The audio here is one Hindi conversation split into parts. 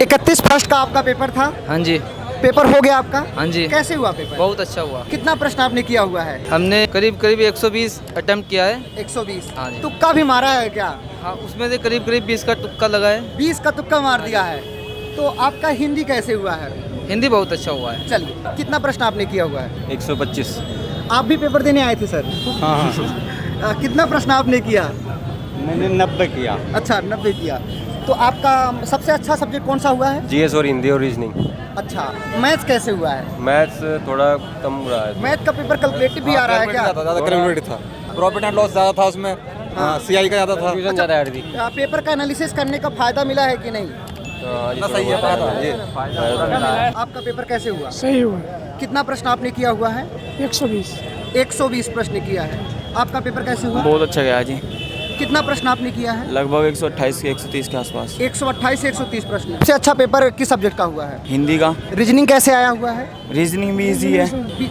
31 फर्स्ट का आपका पेपर था। हाँ जी। पेपर हो गया आपका? हाँ जी। कैसे हुआ पेपर? बहुत अच्छा हुआ। कितना प्रश्न आपने किया हुआ है? हमने करीब करीब 120 अटेम्प्ट किया है। 120। हाँ जी। तुक्का भी मारा है क्या? हाँ, उसमें से करीब करीब 20 का तुक्का लगा है। 20 का तुक्का मार दिया है। तो आपका हिंदी कैसे हुआ है? हिंदी बहुत अच्छा हुआ है। चलिए, कितना प्रश्न आपने किया हुआ है? 125। आप भी पेपर देने आए थे सर? हाँ कितना प्रश्न आपने किया? मैंने 90 किया। अच्छा, 90 किया। तो आपका सबसे अच्छा सब्जेक्ट कौन सा हुआ है? जीएस और हिंदी और रीजनिंग। अच्छा, मैथ्स कैसे हुआ है? मैथ्स थोड़ा कम रहा है। मैथ का पेपर कैलकुलेटिव भी आ रहा है क्या? ज़्यादा कैलकुलेट था, प्रॉफिट एंड लॉस ज़्यादा था उसमें। हाँ, सीआई का ज़्यादा था। ट्यूशन ज़्यादा ऐड थी। पेपर का एनालिसिस करने का फायदा मिला है कि नहीं? सही है, आपका पेपर कैसे हुआ? सही हुआ। कितना प्रश्न आपने किया हुआ है? 120। 120 प्रश्न किया है। आपका पेपर कैसे हुआ? बहुत अच्छा गया जी। कितना प्रश्न आपने किया है? लगभग 128 से 130 के आसपास। 128 से 130 प्रश्न। सबसे अच्छा पेपर किस सब्जेक्ट का हुआ है? हिंदी का। रीजनिंग कैसे आया हुआ है? रीजनिंग भी इजी है।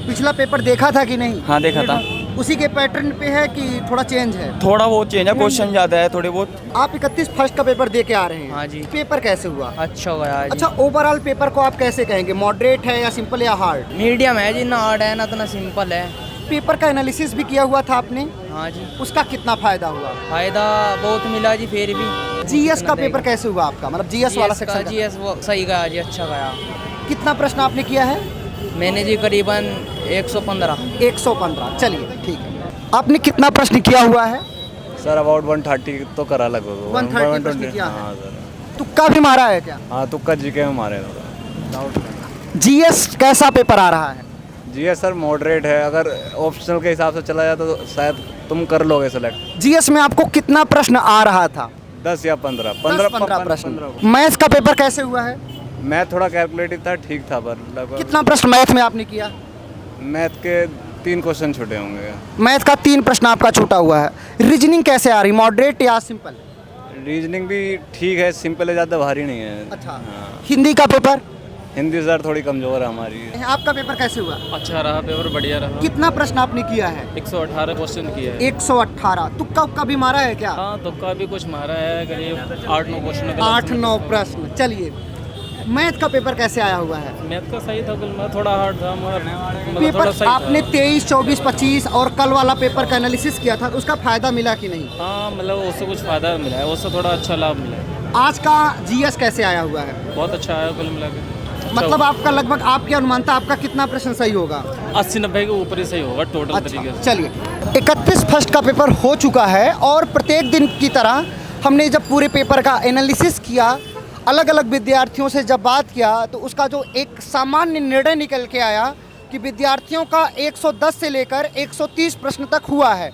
पिछला पेपर देखा था कि नहीं? हाँ, देखा था। उसी के पैटर्न पे है कि थोड़ा चेंज है? थोड़ा बहुत चेंज है, क्वेश्चन ज़्यादा है थोड़े बहुत। आप 31 फर्स्ट का पेपर दे के आ रहे हैं। हाँ जी। पेपर कैसे हुआ? अच्छा गया जी। अच्छा, ओवरऑल पेपर को आप कैसे कहेंगे? मॉडरेट है या सिंपल या हार्ड? मीडियम है जी, ना हार्ड है ना इतना सिंपल है। पेपर का एनालिसिस भी किया हुआ था आपने? हाँ जी। उसका कितना फायदा हुआ? फायदा बहुत मिला जी। फिर भी जीएस का पेपर कैसे हुआ आपका? मतलब जीएस वाला सेक्शन का? जीएस वो सही गया जी, अच्छा गया। कितना प्रश्न आपने किया है? मैंने जी करीबन 115। 115। चलिए, ठीक है। आपने कितना प्रश्न किया हुआ है? सर अबाउट 130 तो करा लगभग। 130 प्रश्न किया हाँ है। सर। तुक्का भी मारा है क्या? हाँ, तुक्का जीके में मारे थोड़ा। जीएस कैसा पेपर आ रहा है? जीएस सर मॉडरेट है, अगर ऑप्शनल के हिसाब से चला जाए तो शायद तुम कर लोगे सेलेक्ट। जीएस में आपको कितना प्रश्न आ रहा था? 10 या 15। 15 प्रश्न। मैथ्स का पेपर कैसे हुआ है? मैथ थोड़ा कैलकुलेटिव था, ठीक था, पर लगभग कितना प्रश्न मैथ में आपने किया? मैथ के 3 क्वेश्चन छूटे होंगे। मैथ का 3 प्रश्न आपका छूटा हुआ है। रीजनिंग कैसे आ रही? मॉडरेट या सिंपल? रीजनिंग भी ठीक है, सिंपल है, ज़्यादा भारी नहीं है। अच्छा। हाँ। हिंदी का पेपर? हिंदी सर थोड़ी कमज़ोर है हमारी। आपका पेपर कैसे हुआ? अच्छा रहा, पेपर बढ़िया रहा। कितना प्रश्न आपने किया है? 118 क्वेश्चन किया है। 118। तुक्का उक्का भी मारा है क्या? हाँ, तुक्का भी कुछ मारा है, करीब 8-9 क्वेश्चन। 8-9 प्रश्न। चलिए, मैथ का पेपर कैसे आया हुआ है? मैथ का सही था, कुल में थोड़ा हार्ड था, मगर मतलब पेपर थोड़ा सही आपने था। 23, 24, 25 और कल वाला पेपर का एनालिसिस किया था, उसका फायदा मिला कि नहीं? हाँ, मतलब उससे कुछ फ़ायदा मिला है, उससे थोड़ा अच्छा लाभ मिला है। आज का जीएस कैसे आया हुआ है? बहुत अच्छा आया कुल मिला के। मतलब आपका लगभग, आपके अनुमान था आपका कितना प्रश्न सही होगा? 80-90 के ऊपर ही सही होगा टोटल तरीके अच्छा, से। चलिए, 31 फर्स्ट का पेपर हो चुका है और प्रत्येक दिन की तरह हमने जब पूरे पेपर का एनालिसिस किया, अलग अलग विद्यार्थियों से जब बात किया, तो उसका जो एक सामान्य निर्णय निकल के आया कि विद्यार्थियों का 110 से लेकर 130 प्रश्न तक हुआ है,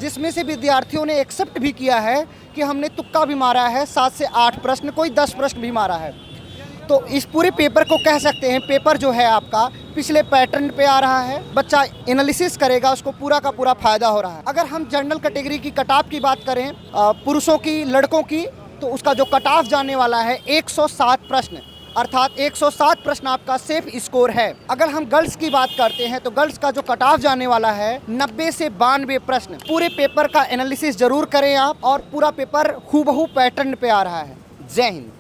जिसमें से विद्यार्थियों ने एक्सेप्ट भी किया है कि हमने तुक्का भी मारा है, 7 से 8 प्रश्न, कोई 10 प्रश्न भी मारा है। तो इस पूरे पेपर को कह सकते हैं, पेपर जो है आपका पिछले पैटर्न पे आ रहा है। बच्चा एनालिसिस करेगा, उसको पूरा का पूरा फायदा हो रहा है। अगर हम जनरल कैटेगरी की कट ऑफ की बात करें, पुरुषों की, लड़कों की, तो उसका जो कट ऑफ जाने वाला है 107 प्रश्न, अर्थात 107 प्रश्न आपका सेफ स्कोर है। अगर हम गर्ल्स की बात करते हैं तो गर्ल्स का जो कट ऑफ जाने वाला है 90 से 92 प्रश्न। पूरे पेपर का एनालिसिस जरूर करें आप, और पूरा पेपर हूबहू पैटर्न पे आ रहा है। जय हिंद।